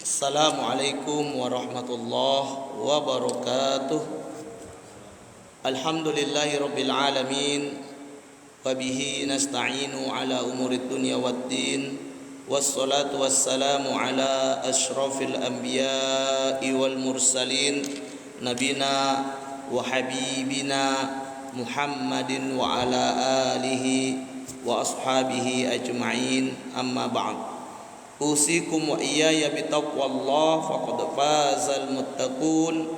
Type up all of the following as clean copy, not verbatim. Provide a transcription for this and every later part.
Assalamualaikum warahmatullahi wabarakatuh. Alhamdulillahi rabbil alamin. Wabihi nasta'inu ala umurid dunya waddin. Wassalatu wassalamu ala ashrafil anbiya'i wal mursalin. Nabina wa habibina Muhammadin wa ala alihi wa ashabihi ajma'in. Amma ba'd. Usikum wa iyaya bitaqwallah faqad fazal muttaqun.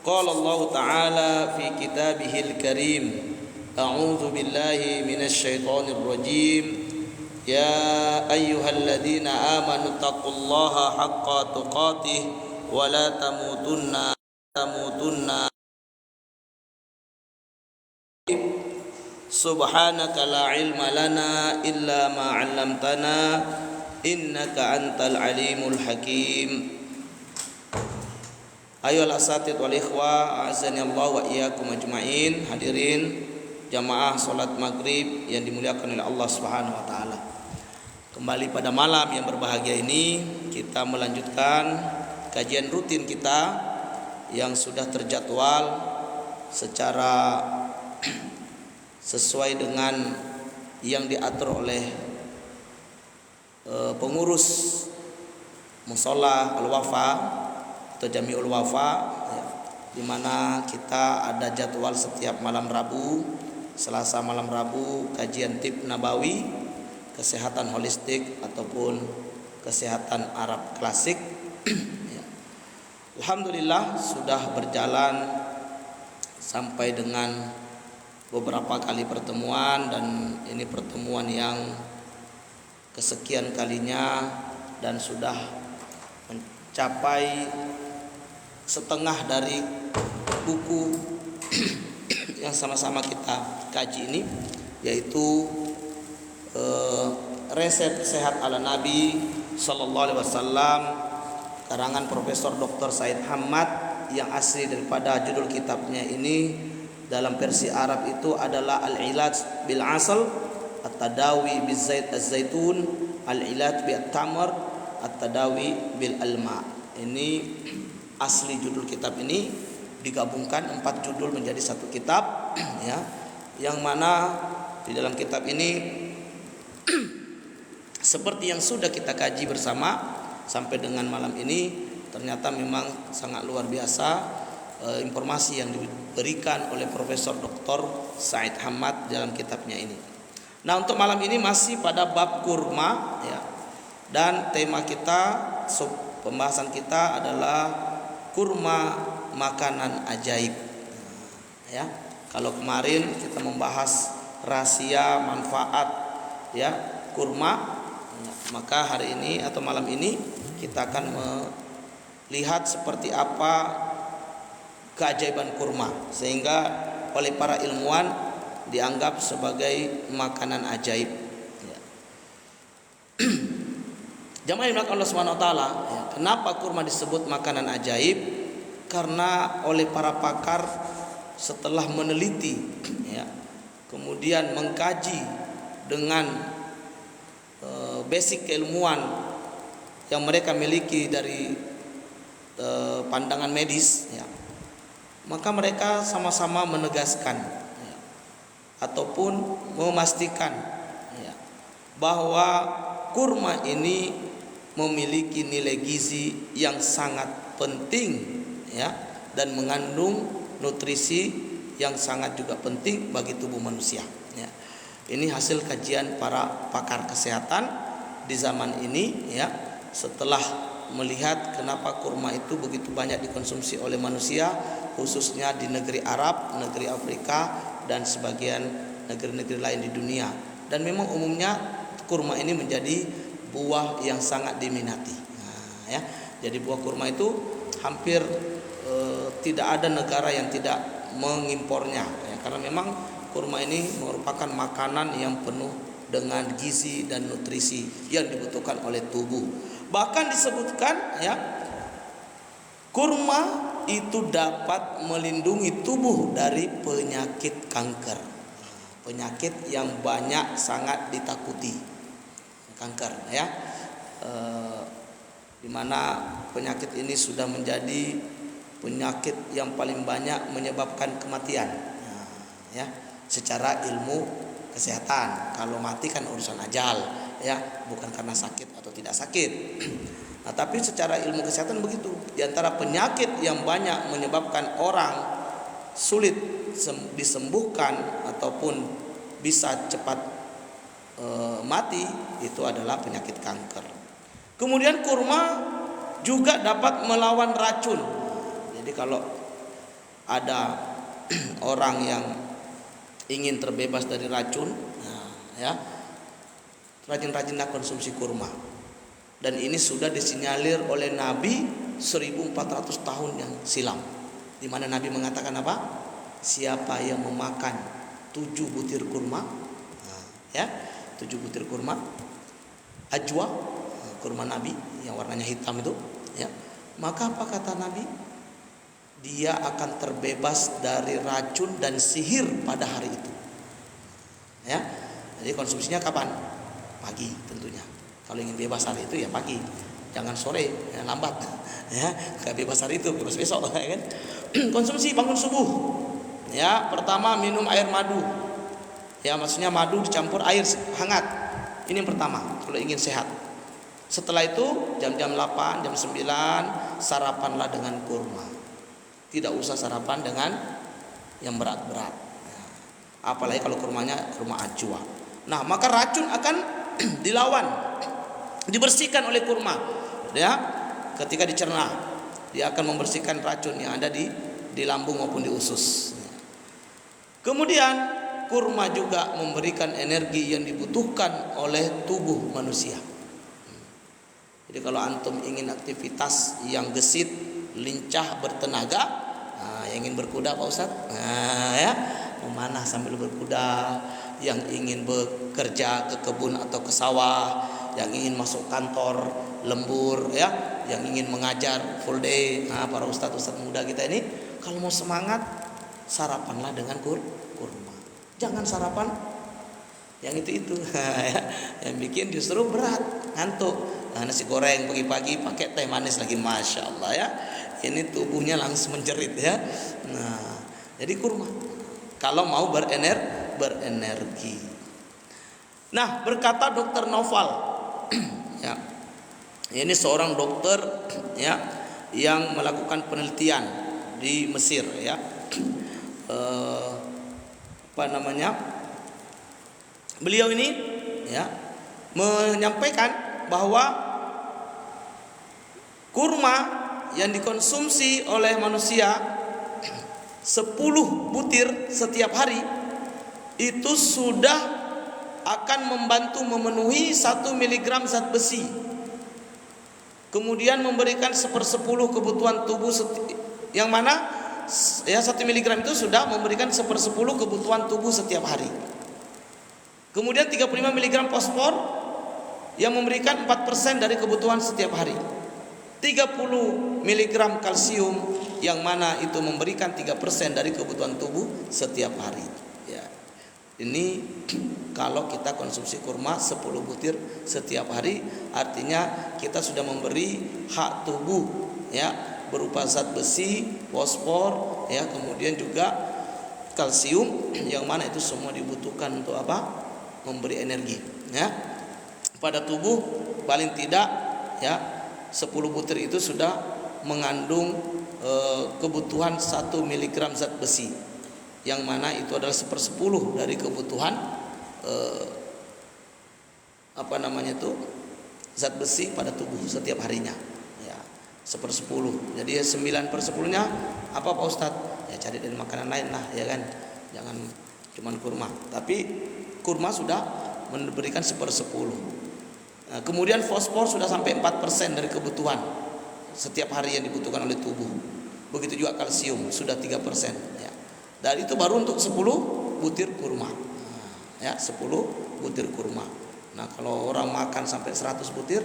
Qala Allah Ta'ala fi kitabihil karim. A'udzu billahi minasy syaithanir rajim. Ya ayyuhalladzina amanu taqullaha haqqa tuqatih wa la tamutunna Subhanaka la ilma lana illa ma 'allamtana innaka antal alimul hakim. Ayohal asatid wal ikhwah, a'azzani Allah wa iyyakum ajmain. Hadirin jamaah salat maghrib yang dimuliakan oleh Allah Subhanahu wa taala. Kembali pada malam yang berbahagia ini kita melanjutkan kajian rutin kita yang sudah terjadwal secara sesuai dengan yang diatur oleh pengurus Mushola Al-Wafa atau Jami'ul Wafa, di mana kita ada jadwal setiap malam Rabu, Selasa malam Rabu kajian tib nabawi, kesehatan holistik ataupun kesehatan Arab klasik. Alhamdulillah sudah berjalan sampai dengan beberapa kali pertemuan, dan ini pertemuan yang kesekian kalinya dan sudah mencapai setengah dari buku yang sama-sama kita kaji ini, yaitu Resep Sehat ala Nabi Sallallahu Alaihi Wasallam karangan Profesor Dr. Said Hamad, yang asli daripada judul kitabnya ini dalam versi Arab itu adalah Al-Ilaj bil Asal, At-Tadawi bil Zait Az-Zaitun, Al-Ilaj bil Tamar, At-Tadawi bil Alma. Ini asli judul kitab ini digabungkan 4 judul menjadi satu kitab, ya, yang mana di dalam kitab ini seperti yang sudah kita kaji bersama sampai dengan malam ini, ternyata memang sangat luar biasa informasi yang diberikan oleh Profesor Dr. Said Hamad dalam kitabnya ini. Nah, untuk malam ini masih pada bab kurma, ya, dan tema kita, pembahasan kita adalah kurma makanan ajaib. Ya, kalau kemarin kita membahas rahasia manfaat, ya, kurma, maka hari ini atau malam ini kita akan melihat seperti apa keajaiban kurma sehingga oleh para ilmuwan dianggap sebagai makanan ajaib. Ya. Jamaah yang Allah Subhanahu wa taala, ya, kenapa kurma disebut makanan ajaib? Karena oleh para pakar setelah meneliti, ya, kemudian mengkaji dengan basic keilmuan yang mereka miliki dari pandangan medis, ya, maka mereka sama-sama menegaskan ataupun memastikan, ya, bahwa kurma ini memiliki nilai gizi yang sangat penting, ya, dan mengandung nutrisi yang sangat juga penting bagi tubuh manusia, ya. Ini hasil kajian para pakar kesehatan di zaman ini, ya, setelah melihat kenapa kurma itu begitu banyak dikonsumsi oleh manusia, khususnya di negeri Arab, negeri Afrika, dan sebagian negeri-negeri lain di dunia. Dan memang umumnya kurma ini menjadi buah yang sangat diminati. Nah, ya, jadi buah kurma itu hampir tidak ada negara yang tidak mengimpornya, ya, karena memang kurma ini merupakan makanan yang penuh dengan gizi dan nutrisi yang dibutuhkan oleh tubuh. Bahkan disebutkan, ya, kurma itu dapat melindungi tubuh dari penyakit kanker, penyakit yang sangat ditakuti, kanker, ya. Di mana penyakit ini sudah menjadi penyakit yang paling banyak menyebabkan kematian. Nah, ya, secara ilmu kesehatan. Kalau mati kan urusan ajal, ya, bukan karena sakit atau tidak sakit. Nah, tapi secara ilmu kesehatan begitu. Di antara penyakit yang banyak menyebabkan orang sulit disembuhkan ataupun bisa cepat mati, itu adalah penyakit kanker. Kemudian kurma juga dapat melawan racun. Jadi kalau ada orang yang ingin terbebas dari racun, nah, ya, rajin-rajinlah konsumsi kurma. Dan ini sudah disinyalir oleh Nabi 1400 tahun yang silam, di mana Nabi mengatakan apa? Siapa yang memakan 7 butir kurma, nah, ya, 7 butir kurma ajwa, kurma Nabi yang warnanya hitam itu, ya, maka apa kata Nabi? Dia akan terbebas dari racun dan sihir pada hari itu. Ya, jadi konsumsinya kapan? Pagi tentunya. Kalau ingin bebas hari itu ya pagi, jangan sore, ya, lambat. Ya, kayak bebas hari itu, bebas besok, ya kan? Konsumsi bangun subuh. Ya, pertama minum air madu. Ya, maksudnya madu dicampur air hangat. Ini yang pertama kalau ingin sehat. Setelah itu jam-jam 8, jam 9 sarapanlah dengan kurma. Tidak usah sarapan dengan yang berat-berat. Apalagi kalau kurmanya kurma ajwa. Nah, maka racun akan dilawan, dibersihkan oleh kurma. Ya, ketika dicerna, dia akan membersihkan racun yang ada di lambung maupun di usus. Kemudian kurma juga memberikan energi yang dibutuhkan oleh tubuh manusia. Jadi kalau antum ingin aktivitas yang gesit, lincah, bertenaga, nah, yang ingin berkuda Pak Ustaz, nah, ya, memanah sambil berkuda, yang ingin bekerja ke kebun atau ke sawah, yang ingin masuk kantor lembur, ya, yang ingin mengajar full day, nah, para ustadz muda kita ini kalau mau semangat, sarapanlah dengan kurma. Jangan sarapan yang itu ya, yang bikin justru berat, ngantuk. Nah, nasi goreng pagi-pagi pakai teh manis lagi, masya Allah, ya, ini tubuhnya langsung menjerit, ya. Nah, jadi kurma kalau mau berenergi. Nah, berkata Dokter Noval, ya, ini seorang dokter, ya, yang melakukan penelitian di Mesir, ya, beliau ini, ya, menyampaikan bahwa kurma yang dikonsumsi oleh manusia 10 butir setiap hari itu sudah akan membantu memenuhi 1 miligram zat besi, kemudian memberikan 1/10 kebutuhan tubuh, yang mana ya 1 miligram itu sudah memberikan 1/10 kebutuhan tubuh setiap hari. Kemudian 35 miligram fosfor yang memberikan 4% dari kebutuhan setiap hari. 30 miligram kalsium yang mana itu memberikan 3% dari kebutuhan tubuh setiap hari. Ya. Ini kalau kita konsumsi kurma 10 butir setiap hari, artinya kita sudah memberi hak tubuh, ya, berupa zat besi, fosfor, ya, kemudian juga kalsium, yang mana itu semua dibutuhkan untuk apa? Memberi energi, ya, pada tubuh. Paling tidak, ya, 10 butir itu sudah mengandung kebutuhan 1 miligram zat besi, yang mana itu adalah 1/10 dari kebutuhan zat besi pada tubuh setiap harinya, ya, 1/10. Jadi 9/10-nya apa Pak Ustadz? Ya cari dari makanan lain lah, ya kan, jangan cuman kurma. Tapi kurma sudah memberikan 1/10. Nah, kemudian fosfor sudah sampai 4% dari kebutuhan setiap hari yang dibutuhkan oleh tubuh. Begitu juga kalsium sudah 3%, ya. Dan itu baru untuk 10 butir kurma. Ya, 10 butir kurma. Nah, kalau orang makan sampai 100 butir,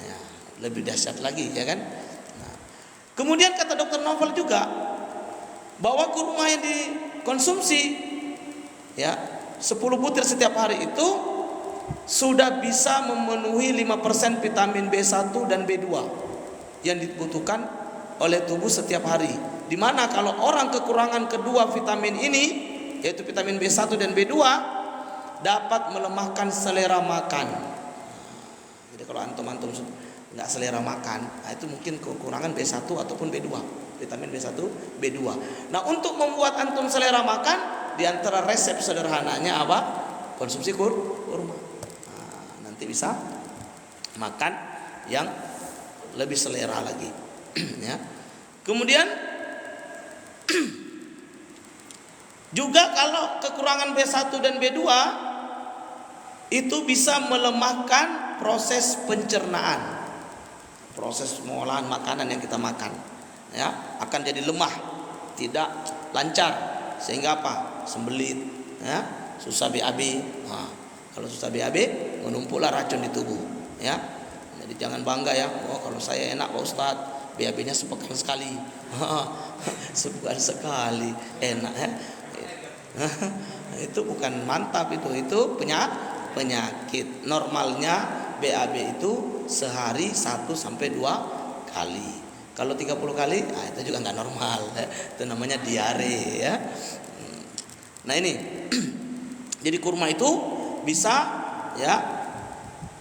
ya, lebih dahsyat lagi, ya kan? Nah, kemudian kata Dokter Novel juga bahwa kurma yang dikonsumsi, ya, 10 butir setiap hari itu sudah bisa memenuhi 5% vitamin B1 dan B2. yang dibutuhkan oleh tubuh setiap hari. Dimana kalau orang kekurangan kedua vitamin ini, yaitu vitamin B1 dan B2, dapat melemahkan selera makan. Jadi kalau antum nggak selera makan, nah itu mungkin kekurangan B1 ataupun B2, vitamin B1, B2. Nah, untuk membuat antum selera makan, di antara resep sederhananya apa? Konsumsi kurma. Nah, nanti bisa makan yang lebih selera lagi. Ya. Kemudian juga kalau kekurangan B1 dan B2 itu bisa melemahkan proses pencernaan. Proses pengolahan makanan yang kita makan, ya, akan jadi lemah, tidak lancar, sehingga apa? Sembelit, ya, susah BAB. Nah, kalau susah BAB, menumpuklah racun di tubuh, ya. Jadi jangan bangga ya, oh kalau saya enak Pak Ustadz, BAB-nya sepekan sekali. Sepekan sekali, enak ya. Itu bukan mantap, itu penyakit. Normalnya BAB itu sehari 1 sampai 2 kali. Kalau 30 kali, itu juga nggak normal. Itu namanya diare, ya. Nah ini, jadi kurma itu bisa, ya,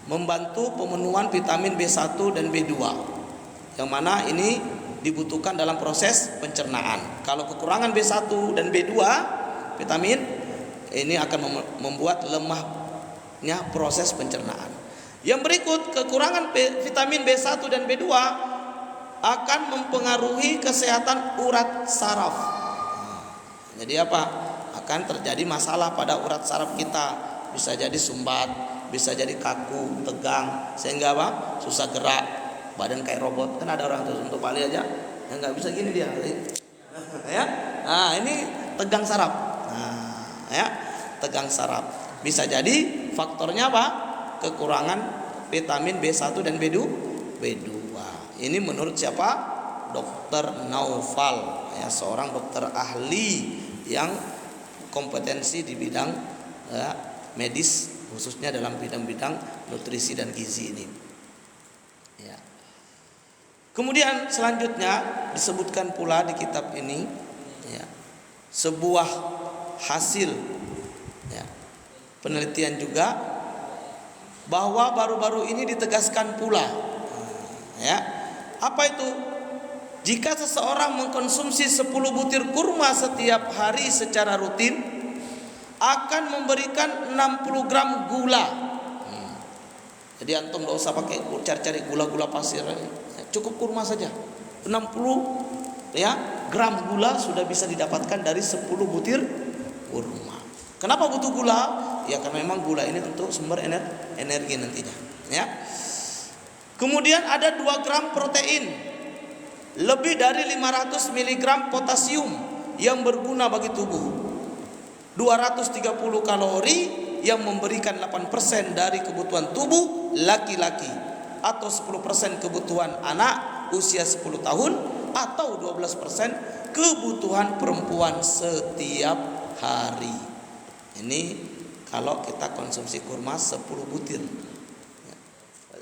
membantu pemenuhan vitamin B1 dan B2, yang mana ini dibutuhkan dalam proses pencernaan. Kalau kekurangan B1 dan B2 vitamin, ini akan membuat lemahnya proses pencernaan. Yang berikut, kekurangan vitamin B1 dan B2 akan mempengaruhi kesehatan urat saraf. Jadi apa? Akan terjadi masalah pada urat saraf kita. Bisa jadi sumbat, bisa jadi kaku, tegang, sehingga apa? Susah gerak, badan kayak robot. Kan ada orang tuh untuk Bali aja yang nggak bisa gini dia. Ya, nah ini tegang saraf. Nah, ya, tegang saraf. Bisa jadi faktornya apa? Kekurangan vitamin B1 dan B2. Ini menurut siapa? Dokter Naufal, ya, seorang dokter ahli yang kompetensi di bidang, ya, medis, khususnya dalam bidang nutrisi dan gizi ini. Ya. Kemudian selanjutnya disebutkan pula di kitab ini, ya, sebuah hasil, ya, penelitian juga, bahwa baru-baru ini ditegaskan pula, ya, apa itu? Jika seseorang mengkonsumsi 10 butir kurma setiap hari secara rutin, akan memberikan 60 gram gula. Jadi antum tidak usah pakai cari-cari gula-gula pasir, cukup kurma saja. 60, ya, gram gula sudah bisa didapatkan dari 10 butir kurma. Kenapa butuh gula? Ya karena memang gula ini untuk sumber energi nantinya, ya. Kemudian ada 2 gram protein, lebih dari 500 mg potasium yang berguna bagi tubuh, 230 kalori yang memberikan 8% dari kebutuhan tubuh laki-laki, atau 10% kebutuhan anak usia 10 tahun, atau 12% kebutuhan perempuan setiap hari. Ini kalau kita konsumsi kurma 10 butir.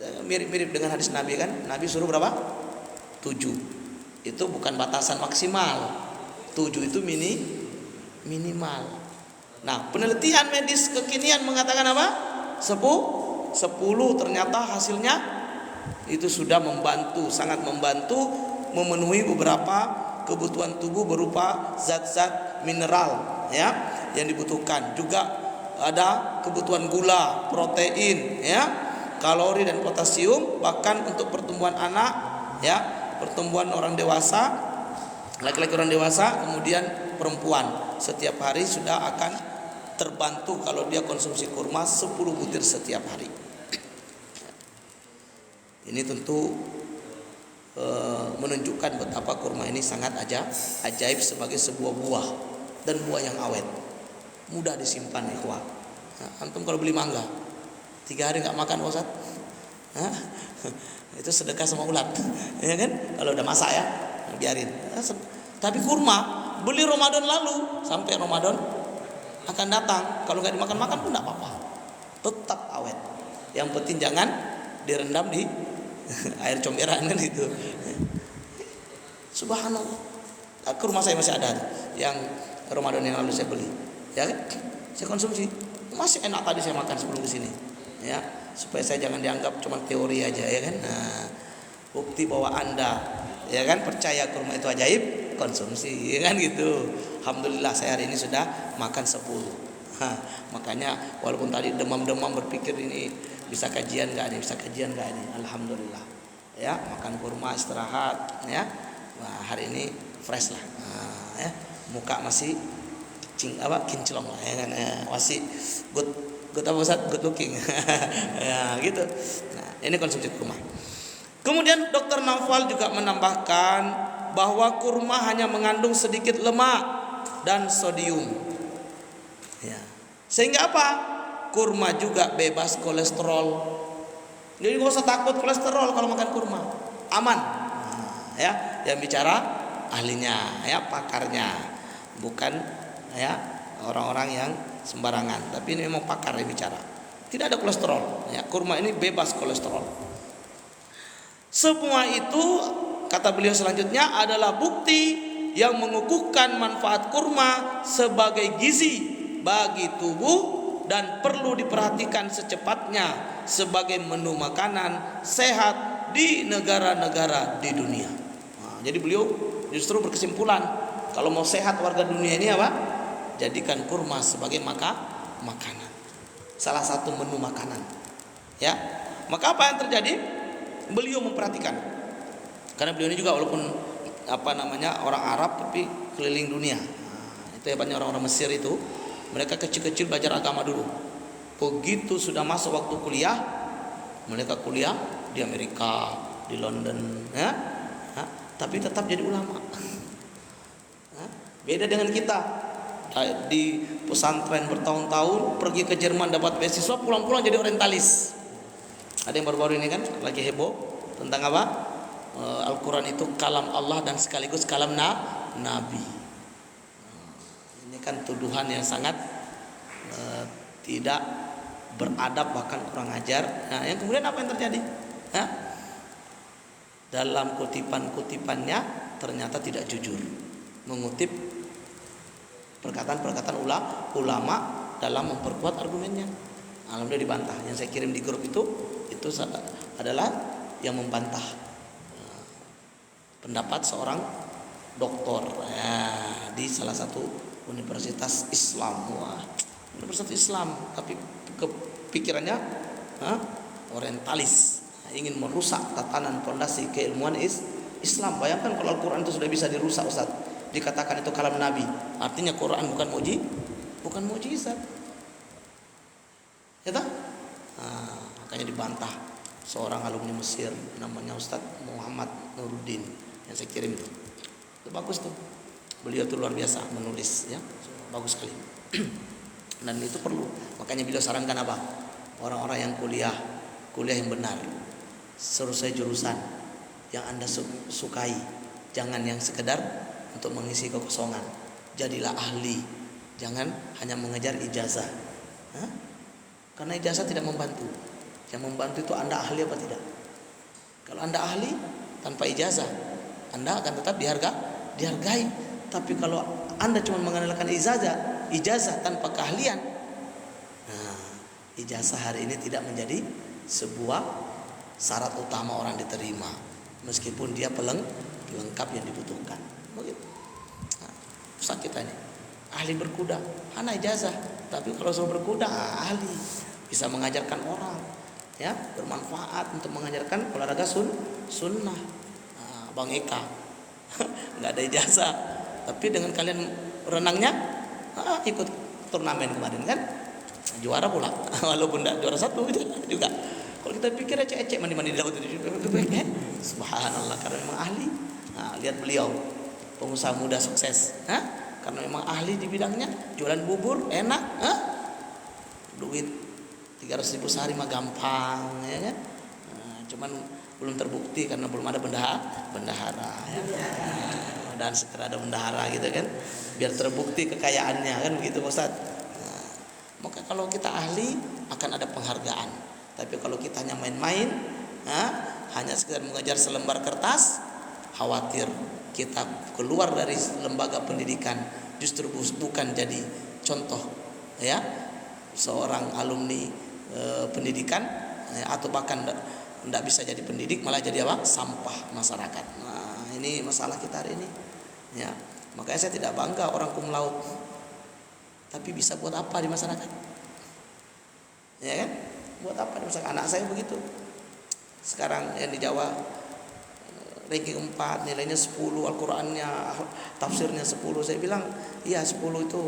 Mirip-mirip dengan hadis Nabi kan? Nabi suruh berapa? 7. Itu bukan batasan maksimal. 7 itu minimal. Nah, penelitian medis kekinian mengatakan apa? 10 ternyata hasilnya itu sudah membantu, sangat membantu memenuhi beberapa kebutuhan tubuh berupa zat-zat mineral, ya, yang dibutuhkan. Juga ada kebutuhan gula, protein, ya, kalori dan potasium, bahkan untuk pertumbuhan anak, ya, pertumbuhan orang dewasa, laki-laki orang dewasa, kemudian perempuan, setiap hari sudah akan terbantu kalau dia konsumsi kurma 10 butir setiap hari. Ini tentu menunjukkan betapa kurma ini sangat ajaib sebagai sebuah buah, dan buah yang awet, mudah disimpan, ikhwah. Nah, antum kalau beli mangga 3 hari nggak makan, Ustaz, itu sedekah sama ulat, ya kan? Kalau udah masak ya, biarin. Tapi kurma beli Ramadan lalu sampai Ramadan akan datang, kalau nggak dimakan pun nggak apa-apa, tetap awet. Yang penting jangan direndam di air comberan kan itu. Subhanallah. Ke rumah saya masih ada yang Ramadan yang lalu saya beli, ya kan? Saya konsumsi, masih enak tadi saya makan sebelum kesini, ya, supaya saya jangan dianggap cuma teori aja, ya kan? Nah, bukti bahwa Anda, ya kan, percaya kurma itu ajaib, konsumsi, ya kan gitu. Alhamdulillah saya hari ini sudah makan 10. Makanya walaupun tadi demam-demam berpikir ini bisa kajian nggak nih, bisa kajian nggak nih, alhamdulillah, ya, makan kurma, istirahat, ya. Wah, hari ini fresh lah, ya, muka masih kinclong lah, ya kan, masih good apa Ustaz, good looking. Ya gitu. Nah, ini konsumsi kurma. Kemudian Dr. Naufal juga menambahkan bahwa kurma hanya mengandung sedikit lemak dan sodium, ya. Sehingga apa? Kurma juga bebas kolesterol. Jadi nggak usah takut kolesterol kalau makan kurma, aman. Nah, ya, yang bicara ahlinya, ya, pakarnya, bukan, ya, orang-orang yang sembarangan. Tapi ini memang pakar yang bicara. Tidak ada kolesterol. Ya, kurma ini bebas kolesterol. Semua itu, kata beliau selanjutnya, adalah bukti yang mengukuhkan manfaat kurma sebagai gizi bagi tubuh dan perlu diperhatikan secepatnya sebagai menu makanan sehat di negara-negara di dunia. Nah, jadi beliau justru berkesimpulan kalau mau sehat warga dunia ini apa? Jadikan kurma sebagai makanan. Salah satu menu makanan. Ya. Maka apa yang terjadi? Beliau memperhatikan. Karena beliau ini juga walaupun orang Arab tapi keliling dunia. Nah, itu hebatnya orang-orang Mesir itu. Mereka kecil-kecil belajar agama dulu. Begitu sudah masuk waktu kuliah, mereka kuliah di Amerika, di London, ya. Tapi tetap jadi ulama. Beda dengan kita. Di pesantren bertahun-tahun, pergi ke Jerman dapat beasiswa, pulang-pulang jadi orientalis. Ada yang baru-baru ini kan lagi heboh tentang apa? Al-Quran itu kalam Allah dan sekaligus kalam Nabi. Ini kan tuduhan yang sangat tidak beradab, bahkan kurang ajar. Nah, yang kemudian apa yang terjadi? Dalam kutipan-kutipannya ternyata tidak jujur, mengutip perkataan-perkataan ulama dalam memperkuat argumennya. Alhamdulillah dibantah. Yang saya kirim di grup itu adalah yang membantah pendapat seorang doktor, di salah satu universitas Islam. Universitas Islam, tapi kepikirannya orientalis, ingin merusak tatanan fondasi keilmuan Islam. Bayangkan kalau Al-Quran itu sudah bisa dirusak, Ustaz. Dikatakan itu kalam Nabi, artinya Quran bukan mukjizat. Ya tak? Makanya dibantah seorang alumni Mesir namanya Ustaz Muhammad Nuruddin yang saya kirim itu bagus tuh. Beliau tuh luar biasa menulis, ya, bagus sekali. Dan itu perlu. Makanya beliau sarankan apa? Orang-orang yang kuliah yang benar, selesai jurusan yang Anda sukai, jangan yang sekedar untuk mengisi kekosongan. Jadilah ahli, jangan hanya mengejar ijazah. Karena ijazah tidak membantu. Yang membantu itu Anda ahli apa tidak. Kalau Anda ahli tanpa ijazah, Anda akan tetap dihargai. Tapi kalau Anda cuma mengandalkan ijazah tanpa keahlian, ijazah hari ini tidak menjadi sebuah syarat utama orang diterima, meskipun dia pelengkap yang dibutuhkan. Begitu. Ustaz kita ini ahli berkuda, hana ijazah, tapi kalau suruh berkuda ahli, bisa mengajarkan orang, ya, bermanfaat untuk mengajarkan olahraga sunnah. Bang Eka nggak ada ijazah, tapi dengan kalian renangnya ikut turnamen kemarin kan juara pula, walaupun tidak juara satu juga. Kalau kita pikir ecek-ecek mandi-mandi di laut itu subhanallah, karena memang ahli. Lihat beliau pengusaha muda sukses, karena memang ahli di bidangnya. Jualan bubur enak, duit 300.000 sehari mah gampang, ya kan. Cuman belum terbukti karena belum ada bendahara, ya. Dan segera ada bendahara gitu kan, biar terbukti kekayaannya kan begitu Ustaz. Maka kalau kita ahli akan ada penghargaan. Tapi kalau kita hanya main-main, hanya sekedar mengejar selembar kertas, khawatir kita keluar dari lembaga pendidikan justru bukan jadi contoh ya seorang alumni pendidikan atau bahkan tidak bisa jadi pendidik, malah jadi apa? Sampah masyarakat. Nah, ini masalah kita hari ini. Ya, makanya saya tidak bangga orang cum laude. Tapi bisa buat apa di masyarakat? Ya kan? Buat apa di masyarakat? Anak saya begitu. Sekarang yang di Jawa ranking 4, nilainya 10, Al-Qur'annya, tafsirnya 10. Saya bilang, iya 10 itu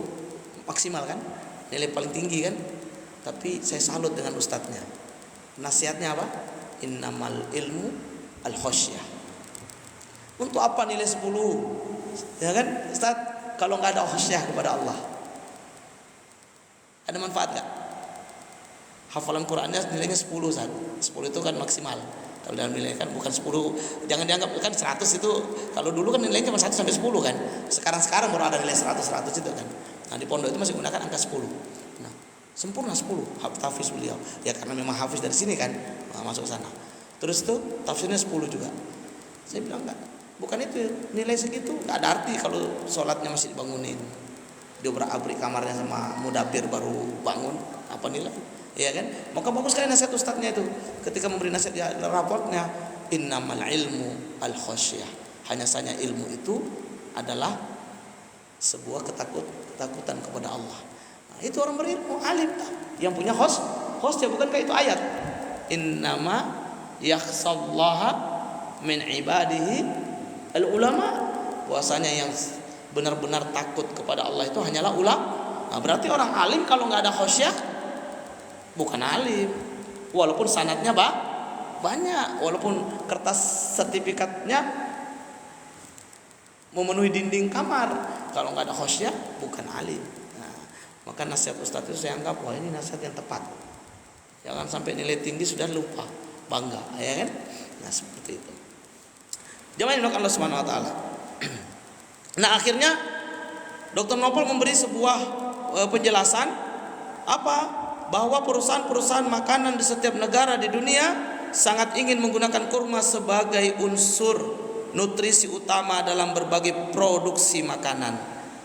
maksimal kan? Nilai paling tinggi kan? Tapi saya salut dengan ustadznya. Nasihatnya apa? Innamal ilmu al-khosyah. Untuk apa nilai 10? Ya kan? Ustaz, kalau enggak ada khosyah kepada Allah, ada manfaat enggak? Hafalan Qur'annya nilainya 10 Ustaz. 10 itu kan maksimal. Kalau dalam nilai kan bukan 10, jangan dianggap kan 100 itu. Kalau dulu kan nilainya cuma 1 sampai 10 kan. Sekarang baru ada nilai 100 itu kan. Nah, di pondok itu masih gunakan angka 10. Nah, sempurna 10 hafiz beliau. Ya karena memang hafiz dari sini kan. Nah, masuk ke sana. Terus itu tafsirnya 10 juga. Saya bilang enggak. Bukan itu nilai segitu, enggak ada arti kalau sholatnya masih dibangunin. Diobrak-abrik kamarnya sama mudabir baru bangun, apa nilai? Ya kan? Maka bagus sekali nasihat ustadznya itu. Ketika memberi nasihat di raportnya, innamal ilmu al-khosyah. Hanya saja ilmu itu adalah sebuah ketakutan kepada Allah. Nah, itu orang berilmu, alim yang punya host ya, bukan kayak itu ayat. Innama yakhsallaha min ibadihi al-ulama. Bahwasanya yang benar-benar takut kepada Allah itu hanyalah ulama. Nah, berarti orang alim kalau nggak ada khosyah bukan alim, walaupun sanadnya banyak, walaupun kertas sertifikatnya memenuhi dinding kamar, kalau nggak ada khosyah bukan alim. Nah, maka nasihat ustadz itu saya anggap wah ini nasihat yang tepat. Jangan sampai nilai tinggi sudah lupa bangga, ya kan? Nah seperti itu. Jamaah Allah Subhanahu Wa Taala. Nah akhirnya Dr. Novel memberi sebuah penjelasan apa? Bahwa perusahaan-perusahaan makanan di setiap negara di dunia sangat ingin menggunakan kurma sebagai unsur nutrisi utama dalam berbagai produksi makanan.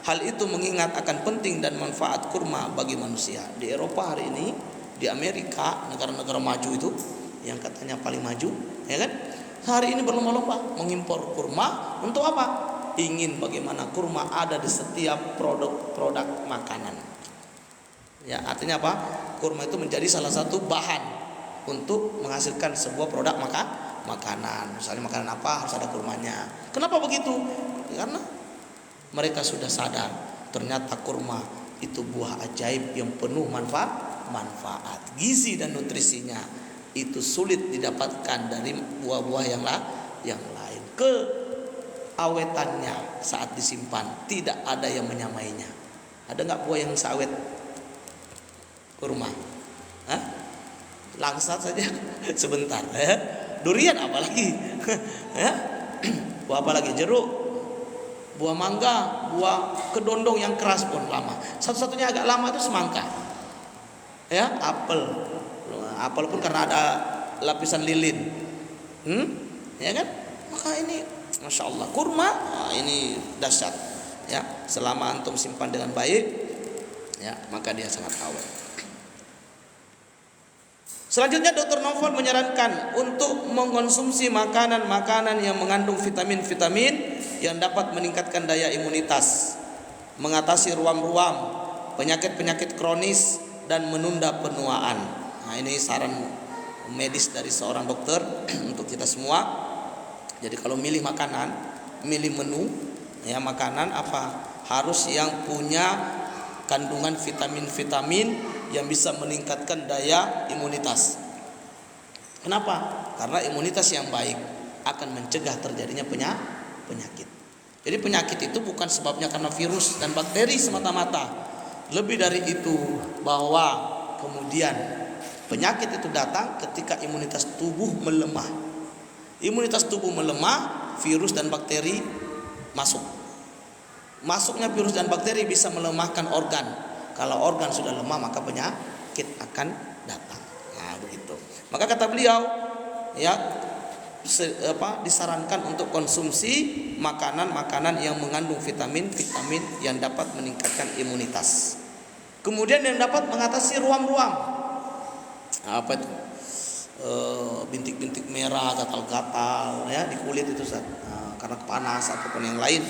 Hal itu mengingat akan penting dan manfaat kurma bagi manusia. Di Eropa hari ini, di Amerika, negara-negara maju itu yang katanya paling maju, ya kan? Hari ini berlomba-lomba mengimpor kurma untuk apa? Ingin bagaimana kurma ada di setiap produk makanan. Ya, artinya apa? Kurma itu menjadi salah satu bahan untuk menghasilkan sebuah produk makanan. Misalnya makanan apa harus ada kurmanya. Kenapa begitu? Karena mereka sudah sadar ternyata kurma itu buah ajaib yang penuh manfaat. Gizi dan nutrisinya itu sulit didapatkan dari buah-buah yang lain. Keawetannya saat disimpan tidak ada yang menyamainya. Ada nggak buah yang seawet kurma? Langsat saja sebentar. Durian apalagi? Buah apalagi? Jeruk, buah mangga, buah kedondong yang keras pun lama. Satu-satunya agak lama itu semangka. Ya, apel pun karena ada lapisan lilin. Ya kan? Maka ini Masya Allah kurma ini dahsyat. Ya, selama antum simpan dengan baik, ya maka dia sangat awet. Selanjutnya Dr. Novel menyarankan untuk mengkonsumsi makanan-makanan yang mengandung vitamin-vitamin yang dapat meningkatkan daya imunitas, mengatasi ruam-ruam, penyakit-penyakit kronis dan menunda penuaan. Nah, ini saran medis dari seorang dokter untuk kita semua. Jadi kalau milih makanan, milih menu, ya makanan apa harus yang punya kandungan vitamin-vitamin yang bisa meningkatkan daya imunitas. Kenapa? Karena imunitas yang baik akan mencegah terjadinya penyakit. Jadi penyakit itu bukan sebabnya karena virus dan bakteri semata-mata. Lebih dari itu, bahwa kemudian penyakit itu datang ketika imunitas tubuh melemah. Imunitas tubuh melemah, virus dan bakteri masuk. Masuknya virus dan bakteri bisa melemahkan organ. Kalau organ sudah lemah maka penyakit akan datang. Nah begitu. Maka kata beliau, ya disarankan untuk konsumsi makanan-makanan yang mengandung vitamin-vitamin yang dapat meningkatkan imunitas. Kemudian yang dapat mengatasi ruam-ruam. Apa itu? Bintik-bintik merah, gatal-gatal ya di kulit itu karena panas ataupun yang lain.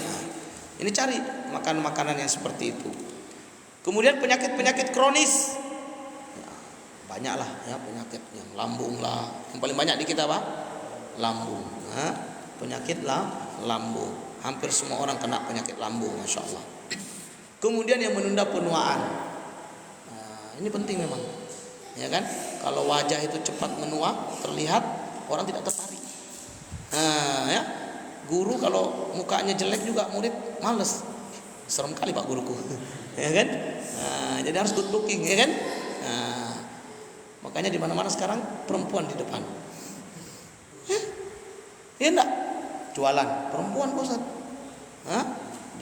Ini cari makanan-makanan yang seperti itu. Kemudian penyakit-penyakit kronis. Banyak lah ya penyakit yang lambung lah. Yang paling banyak di kita apa? Lambung. Penyakit lambung. Hampir semua orang kena penyakit lambung, masya Allah. Kemudian yang menunda penuaan. Ini penting memang. Ya kan? Kalau wajah itu cepat menua, terlihat, orang tidak tertarik. Ya. Guru kalau mukanya jelek juga murid males. Serem kali Pak guruku. Ya kan? Jadi harus good looking, ya kan? Makanya di mana-mana sekarang perempuan di depan. Iya enggak? Jualan perempuan Pak Ustaz.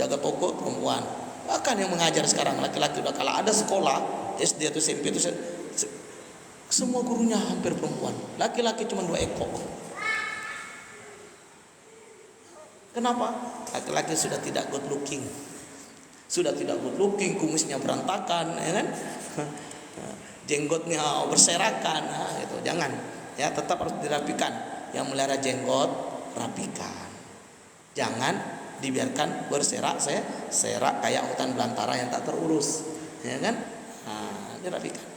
Jaga toko perempuan. Bahkan yang mengajar sekarang laki-laki udah kalau ada sekolah SD atau SMP itu semua gurunya hampir perempuan. Laki-laki cuma 2 ekor. Kenapa? Laki-laki sudah tidak good looking. Sudah tidak good looking, kumisnya berantakan, ya kan? Jenggotnya berserakan, gitu. Jangan, ya tetap harus dirapikan. Yang melihara jenggot, rapikan. Jangan dibiarkan serak kayak hutan belantara yang tak terurus, ya kan? Dirapikan.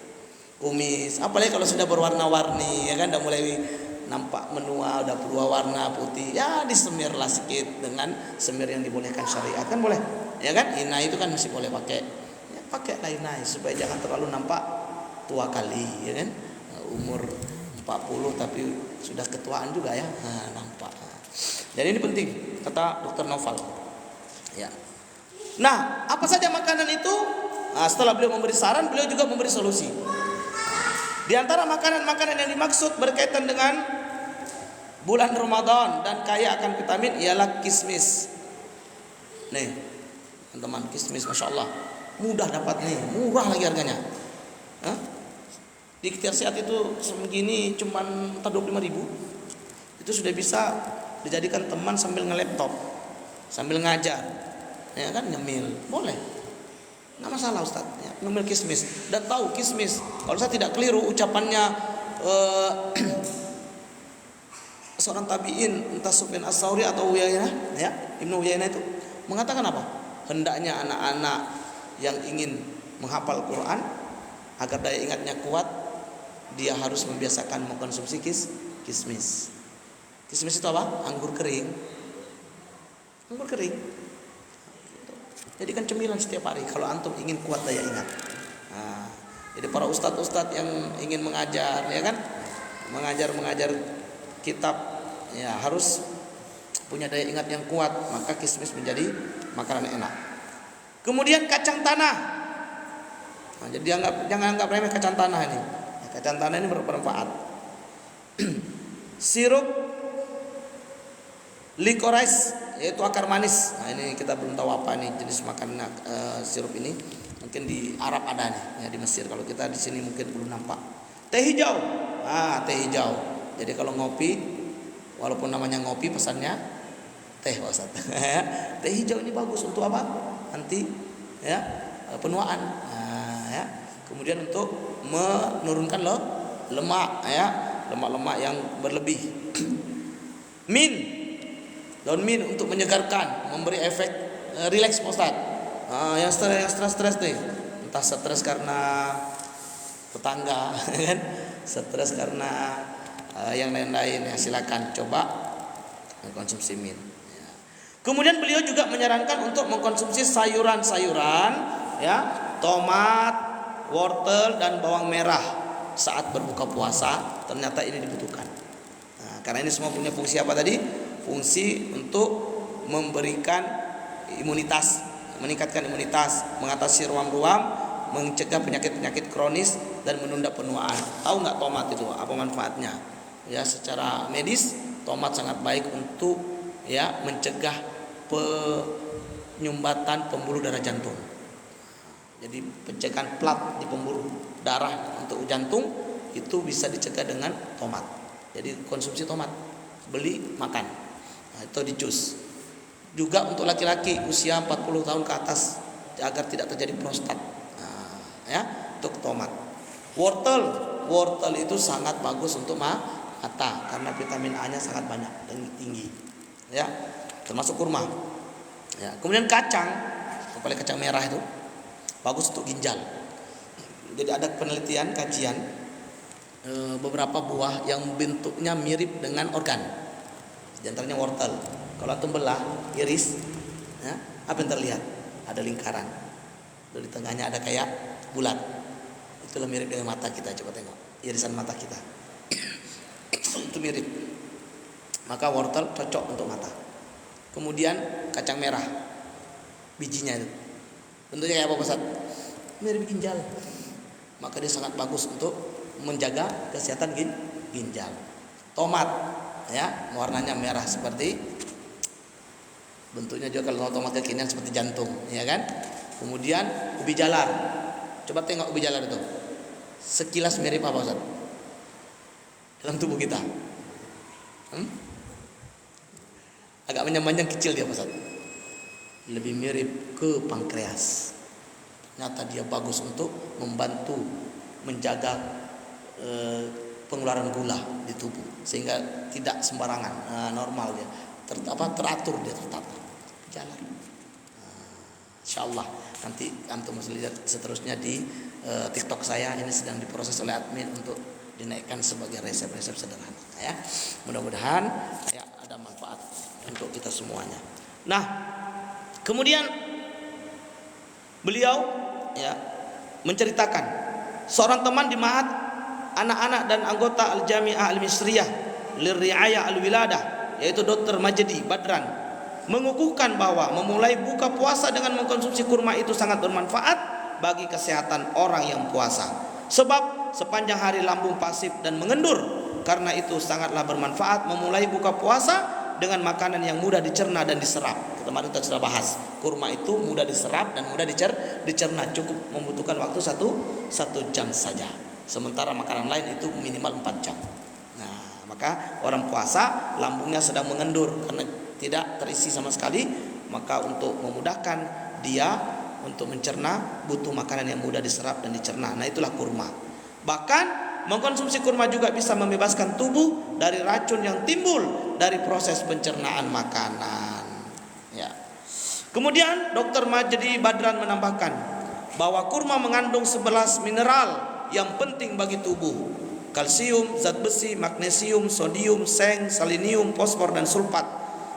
Kumis, apalagi kalau sudah berwarna-warni, ya kan, udah mulai nampak menua, udah berubah warna putih, ya disemirlah sedikit dengan semir yang dibolehkan syariat, kan boleh, ya kan? Inai itu kan masih boleh pakai, ya pakailah inai supaya jangan terlalu nampak tua kali, ya kan? Umur 40 tapi sudah ketuaan juga ya, nampak. Jadi ini penting, kata Dr. Noval. Ya. Nah, apa saja makanan itu? Setelah beliau memberi saran, beliau juga memberi solusi. Di antara makanan-makanan yang dimaksud berkaitan dengan bulan Ramadan dan kaya akan vitamin ialah kismis. Nih, teman-teman, kismis masya Allah mudah dapat nih, murah lagi harganya. Di Ikhtiar Sehat itu segini cuman 25.000. Itu sudah bisa dijadikan teman sambil nge-laptop, sambil ngajar, ya kan, nyemil, boleh. Nggak masalah Ustaz, ya, ngemil kismis dan tahu kismis. Kalau saya tidak keliru ucapannya seorang tabiin entah Sufyan Ats-Tsauri atau Uyainah, ya Ibnu Uyainah itu mengatakan apa? Hendaknya anak-anak yang ingin menghafal Quran agar daya ingatnya kuat, dia harus membiasakan mengkonsumsi kismis. Kismis itu apa? Anggur kering. Anggur kering. Jadikan cemilan setiap hari kalau antum ingin kuat daya ingat. Jadi para ustadz yang ingin mengajar, ya kan, mengajar kitab, ya harus punya daya ingat yang kuat, maka kismis menjadi makanan enak. Kemudian kacang tanah. Jadi jangan anggap remeh kacang tanah ini. Kacang tanah ini bermanfaat. Sirup licorice, yaitu akar manis. Ini kita belum tahu apa nih jenis makanan sirup ini. Mungkin di Arab ada nih, ya di Mesir. Kalau kita di sini mungkin belum nampak. Teh hijau. Teh hijau. Jadi kalau ngopi, walaupun namanya ngopi, pesannya teh, Ustaz. Teh hijau ini bagus untuk apa? Anti ya penuaan. Ya. Kemudian untuk menurunkan lemak, ya, lemak-lemak yang berlebih. Daun mint untuk menyegarkan, memberi efek rileks, Ustaz. Yang stres nih, entah stres karena tetangga, kan? Stres karena yang lain-lain, ya silakan coba mengkonsumsi mint. Ya. Kemudian beliau juga menyarankan untuk mengkonsumsi sayuran-sayuran, ya, tomat, wortel dan bawang merah saat berbuka puasa. Ternyata ini dibutuhkan. Karena ini semua punya fungsi apa tadi? Fungsi untuk memberikan imunitas, meningkatkan imunitas, mengatasi ruam-ruam, mencegah penyakit-penyakit kronis dan menunda penuaan. Tahu nggak tomat itu apa manfaatnya? Ya, secara medis tomat sangat baik untuk, ya, mencegah penyumbatan pembuluh darah jantung. Jadi pencegahan plat di pembuluh darah untuk jantung itu bisa dicegah dengan tomat. Jadi konsumsi tomat. beli makan. Nah, itu di jus. Juga untuk laki-laki usia 40 tahun ke atas agar tidak terjadi prostat. Nah, ya, untuk tomat. Wortel itu sangat bagus untuk mata karena vitamin A-nya sangat banyak dan tinggi. Ya, termasuk kurma. Ya, kemudian kacang, apalagi kacang merah itu bagus untuk ginjal. Jadi ada penelitian kajian beberapa buah yang bentuknya mirip dengan organ. Di antaranya wortel. Kalau antum belah, iris, ya, apa yang terlihat? Ada lingkaran. Di tengahnya ada kayak bulat. Itulah mirip dengan mata kita. Coba tengok irisan mata kita. Itu mirip. Maka wortel cocok untuk mata. Kemudian kacang merah, bijinya itu bentuknya kayak apa Ustaz? Mirip ginjal. Maka dia sangat bagus untuk menjaga kesehatan ginjal. Tomat, ya, warnanya merah seperti, bentuknya juga kalau tomat kekinian seperti jantung, ya kan? Kemudian ubi jalar. Coba tengok ubi jalar itu. Sekilas mirip apa Ustaz? Dalam tubuh kita. Agak panjang-panjang kecil dia Ustaz. Lebih mirip ke pankreas. Ternyata dia bagus untuk membantu menjaga pengeluaran gula di tubuh sehingga tidak sembarangan, normal dia. Teratur dia, tertata. Jalan. Insyaallah nanti antum masih lihat seterusnya di TikTok saya, ini sedang diproses oleh admin untuk dinaikkan sebagai resep-resep sederhana, ya. Mudah-mudahan ya ada manfaat untuk kita semuanya. Nah, kemudian beliau ya menceritakan seorang teman di Ma'had anak-anak dan anggota Al-Jami'ah Al-Misriyah Lirri'ayah Al-Wiladah, yaitu Dr. Majdi Badran, mengukuhkan bahwa memulai buka puasa dengan mengkonsumsi kurma itu sangat bermanfaat bagi kesehatan orang yang puasa. Sebab sepanjang hari lambung pasif dan mengendur. Karena itu sangatlah bermanfaat memulai buka puasa dengan makanan yang mudah dicerna dan diserap. Kemarin kita sudah bahas, kurma itu mudah diserap dan mudah dicerna, cukup membutuhkan waktu satu jam saja. Sementara makanan lain itu minimal 4 jam. Nah, maka orang puasa lambungnya sedang mengendur karena tidak terisi sama sekali, maka untuk memudahkan dia untuk mencerna butuh makanan yang mudah diserap dan dicerna. Nah, itulah kurma. Bahkan mengkonsumsi kurma juga bisa membebaskan tubuh dari racun yang timbul dari proses pencernaan makanan. Ya. Kemudian Dr. Majdi Badran menambahkan bahwa kurma mengandung 11 mineral yang penting bagi tubuh: kalsium, zat besi, magnesium, sodium, seng, selenium, fosfor dan sulfat.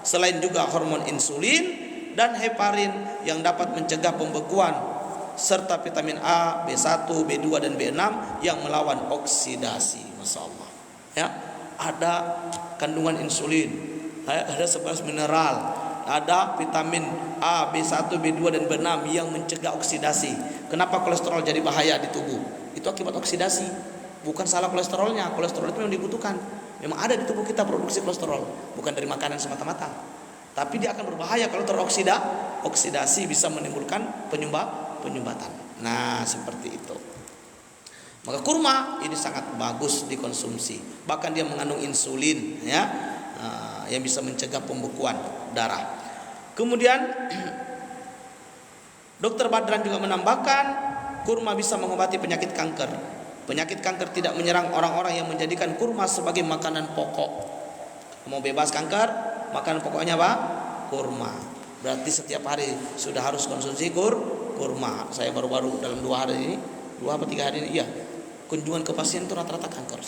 Selain juga hormon insulin dan heparin yang dapat mencegah pembekuan, serta vitamin A, B1, B2 dan B6 yang melawan oksidasi. Masya Allah, ya, ada kandungan insulin, ada 11 mineral, ada vitamin A, B1, B2 dan B6 yang mencegah oksidasi. Kenapa kolesterol jadi bahaya di tubuh? Itu akibat oksidasi. Bukan salah kolesterolnya. Kolesterol itu memang dibutuhkan. Memang ada di tubuh kita produksi kolesterol, bukan dari makanan semata-mata. Tapi dia akan berbahaya kalau teroksidasi, bisa menimbulkan penyumbatan. Nah, seperti itu. Maka kurma ini sangat bagus dikonsumsi. Bahkan dia mengandung insulin, ya, yang bisa mencegah pembekuan darah. Kemudian Dr. Badran juga menambahkan kurma bisa mengobati penyakit kanker. Penyakit kanker tidak menyerang orang-orang yang menjadikan kurma sebagai makanan pokok. Mau bebas kanker, makanan pokoknya apa? Kurma. Berarti setiap hari sudah harus konsumsi kurma. Saya baru-baru dalam 2 hari ini, 2 atau 3 hari ini, iya, kunjungan ke pasien itu rata-rata kanker.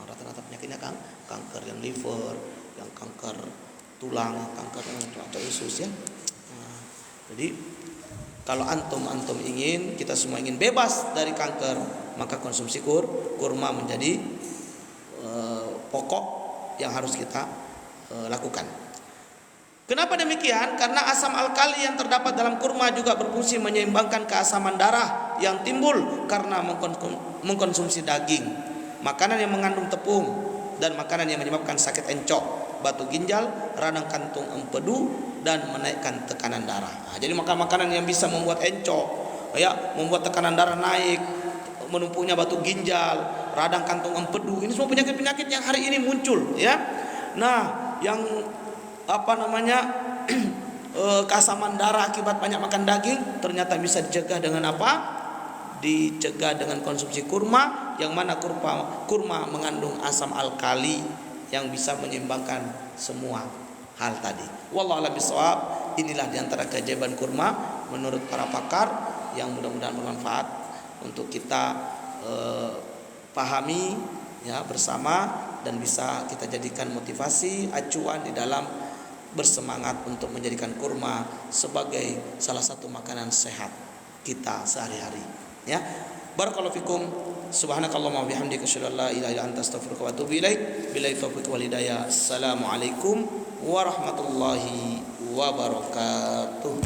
Rata-rata penyakitnya kanker yang liver, yang kanker tulang, kanker atau usus, ya. Jadi kalau antum ingin, kita semua ingin bebas dari kanker, maka konsumsi kurma menjadi pokok yang harus kita lakukan. Kenapa demikian? Karena asam alkali yang terdapat dalam kurma juga berfungsi menyeimbangkan keasaman darah yang timbul karena mengkonsumsi daging, makanan yang mengandung tepung, dan makanan yang menyebabkan sakit encok, batu ginjal, radang kantung empedu, dan menaikkan tekanan darah. Jadi makanan yang bisa membuat encok, ya, membuat tekanan darah naik, menumpuknya batu ginjal, radang kantung empedu. Ini semua penyakit-penyakit yang hari ini muncul, ya. Nah, yang keasaman darah akibat banyak makan daging ternyata bisa dicegah dengan apa? Dicegah dengan konsumsi kurma, yang mana kurma mengandung asam alkali yang bisa menyeimbangkan semua hal tadi. Wallahu a'lam bishawab. Inilah diantara keajaiban kurma menurut para pakar yang mudah-mudahan bermanfaat untuk kita pahami ya bersama, dan bisa kita jadikan motivasi acuan di dalam bersemangat untuk menjadikan kurma sebagai salah satu makanan sehat kita sehari-hari, ya. Barakallahu fikum. Subhanakallahumma wa bihamdika asyhadu an la ilaha illa anta astaghfiruka wa atubu ilaik. Billahi taufiq wal hidayah. Assalamualaikum warahmatullahi wabarakatuh.